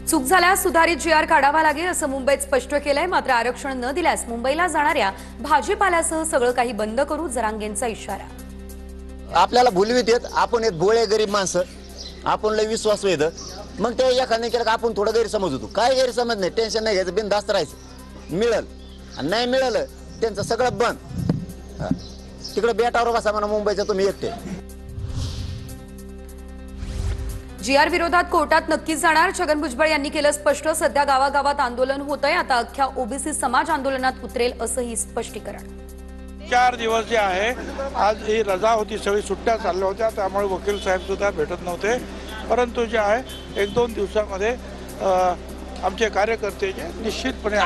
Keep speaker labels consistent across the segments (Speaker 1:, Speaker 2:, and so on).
Speaker 1: चूक झाल्यास सुधारित जीआर काढावा लागेल असं मुंबईत स्पष्ट केलंय। मात्र आरक्षण न दिल्यास मुंबईला जाणाऱ्या भाजीपाल्यासह सगळं काही बंद करू, जरांगेंचा इशारा।
Speaker 2: आपल्याला भुलवीत येत, आपण एक गोळे गरीब माणसं, आपण लय विश्वास वेध, मग ते एखाद्याने केलं आपण थोडं गैरसमज होतो। काय गैरसमज नाही, टेन्शन नाही घ्यायचं, बिनधास्त राहायचं। मिळेल आणि नाही मिळालं त्यांचं सगळं बंद। तिकडे बेटावर बसा म्हणा, मुंबईचा तुम्ही एकटे।
Speaker 1: जीआर विरोधात कोर्टात नक्कीच जाणार, छगन भुजबळ यांनी केलं स्पष्ट। सध्या गावागावात आंदोलन होतंय, आता अख्ख्या ओबीसी समाज आंदोलनात उतरेल असंही स्पष्टीकरण।
Speaker 3: 4 दिवस जे आहे, आज ही रजा होती, सगळी सुट्ट्या चालल्या होत्या, त्यामुळे वकील साहेब सुद्धा भेटत नव्हते। परंतु जे आहे 1-2 दिवसामध्ये आमचे कार्यकर्ते जे निश्चितपणे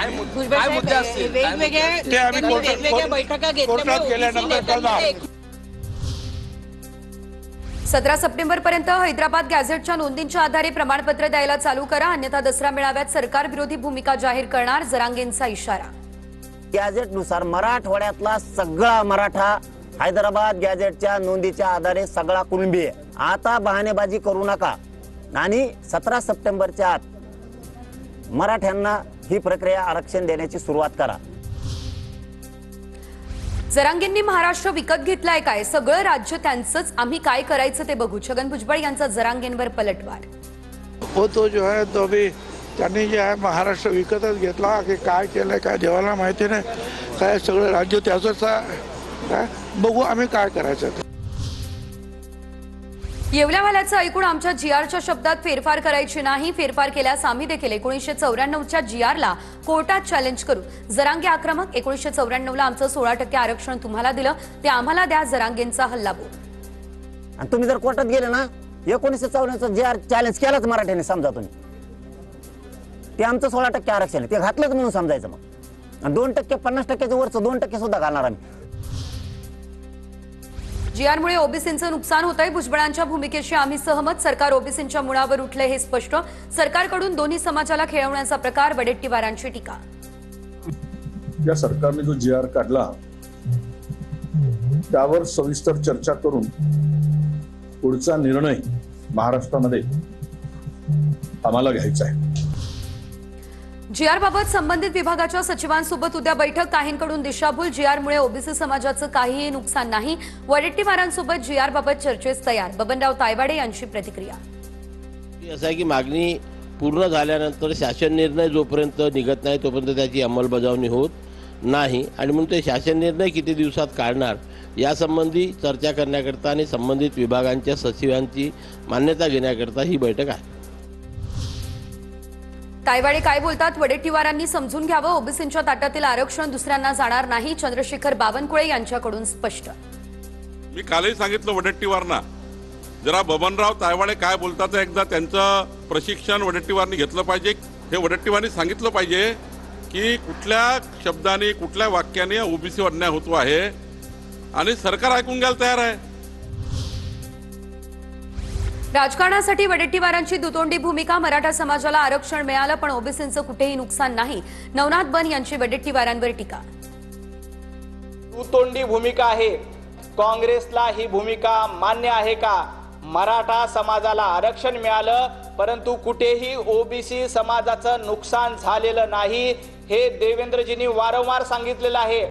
Speaker 3: ते आम्ही कोर्टात गेल्यानंतर करणार।
Speaker 1: 17 सप्टेंबरपर्यंत हैदराबाद गॅझेटच्या नोंदींच्या आधारे प्रमाणपत्र द्यायला चालू करा, अन्यथा दसरा मेळाव्यात सरकार विरोधी भूमिका जाहीर करणार, जरांगेंचा इशारा।
Speaker 2: गॅझेटनुसार मराठवाड्यातला सगळा मराठा हैदराबाद गॅझेटच्या नोंदीच्या आधारे सगळा कुणबी आहे। आता बहाणेबाजी करू नका आणि 17 सप्टेंबरच्या आत मराठ्यांना ही प्रक्रिया आरक्षण देण्याची सुरुवात करा।
Speaker 1: जरांगेंनी महाराष्ट्र विकत घेतलाय काय? सगळं राज्य त्यांचंच, आम्ही काय करायचं ते बघू, छगन भुजबळ यांचा जरांगेंवर पलटवार।
Speaker 3: हो, तो जो आहे तो भी त्यांनी जे आहे महाराष्ट्र विकतच घेतला की काय केलंय काय देवाला माहिती नाही, काय सगळं राज्य त्याचंच आहे, बघू आम्ही काय करायचं।
Speaker 1: येवल्यावाल्याचं ऐकून आमच्या जीआरच्या शब्दात फेरफार करायची नाही, फेरफार केल्यास आम्ही देखील 1994च्या जीआरला कोर्टात चॅलेंज करू। जरांगे आक्रमक, 1994ला आमचं 16% आरक्षण तुम्हाला दिलं, ते आम्हाला द्या, जरांगेंचा हल्लाबोल।
Speaker 2: आणि तुम्ही जर कोर्टात गेले ना, 1954चा जीआर चॅलेंज केलाच मराठ्याने, समजा तुम्ही ते आमचं 16% आरक्षण आहे ते घातलंच म्हणून समजायचं। मग 2%, 50%च्या वरचं 2% सुद्धा घालणार आम्ही।
Speaker 1: जीआरमुळे ओबीसींचं नुकसान होतंय, भुजबळांच्या भूमिकेशी आम्ही सहमत। सरकार ओबीसींच्या मुळावर उठलंय हे स्पष्ट, सरकारकडून दोन्ही समाजाला खेळवण्याचा प्रकार, वडेट्टीवारांची टीका।
Speaker 4: या सरकारने जो जीआर काढला त्यावर सविस्तर चर्चा करून पुढचा निर्णय महाराष्ट्रामध्ये आम्हाला घ्यायचा आहे।
Speaker 1: जीआर बाबत संबंधित विभागाच्या सचिवांसोबत उद्या बैठक, काहींकडून दिशाभूल, जीआरमुळे ओबीसी समाजाचं काहीही नुकसान नाही, वडेट्टीवारांसोबत जीआर बाबत चर्चेस तयार, बबनराव तायवाडे यांची प्रतिक्रिया।
Speaker 5: असं आहे की मागणी पूर्ण झाल्यानंतर शासन निर्णय जोपर्यंत निघत नाही तोपर्यंत त्याची अंमलबजावणी होत नाही, आणि म्हणून ते शासन निर्णय किती दिवसात काढणार यासंबंधी चर्चा करण्याकरता आणि संबंधित विभागांच्या सचिवांची मान्यता घेण्याकरता ही बैठक आहे।
Speaker 1: तायवाडे काय बोलतात? वडेट्टीवारांनी समजून घ्यावं, ओबीसींच्या ताटातील आरक्षण दुसऱ्यांना जाणार नाही, चंद्रशेखर बावनकुळे यांच्याकडून स्पष्ट।
Speaker 6: मी कालही सांगितलं वडेट्टीवारांना, जरा बबनराव तायवाडे काय बोलतात एकदा त्यांचं प्रशिक्षण वडेट्टीवारांनी घेतलं पाहिजे। हे वडेट्टीवारांनी सांगितलं पाहिजे की कुठल्या शब्दाने कुठल्या वाक्याने ओबीसी अन्याय होतो आहे आणि सरकार ऐकून घ्यायला तयार आहे।
Speaker 1: राजकारणासाठी वडेट्टीवारांची दुतोंडी भूमिका, मराठा समाजाला आरक्षण मिळालं पण ओबीसींचं कुठेही नुकसान नाही, नवनाथ बन यांची वडेट्टीवारांवर टीका।
Speaker 7: दुतोंडी भूमिका आहे, काँग्रेसला ही भूमिका मान्य आहे का? मराठा समाजाला आरक्षण मिळालं परंतु कुठेही ओबीसी समाजाचं नुकसान झालेलं नाही, हे देवेंद्रजींनी वारंवार सांगितलेलं आहे।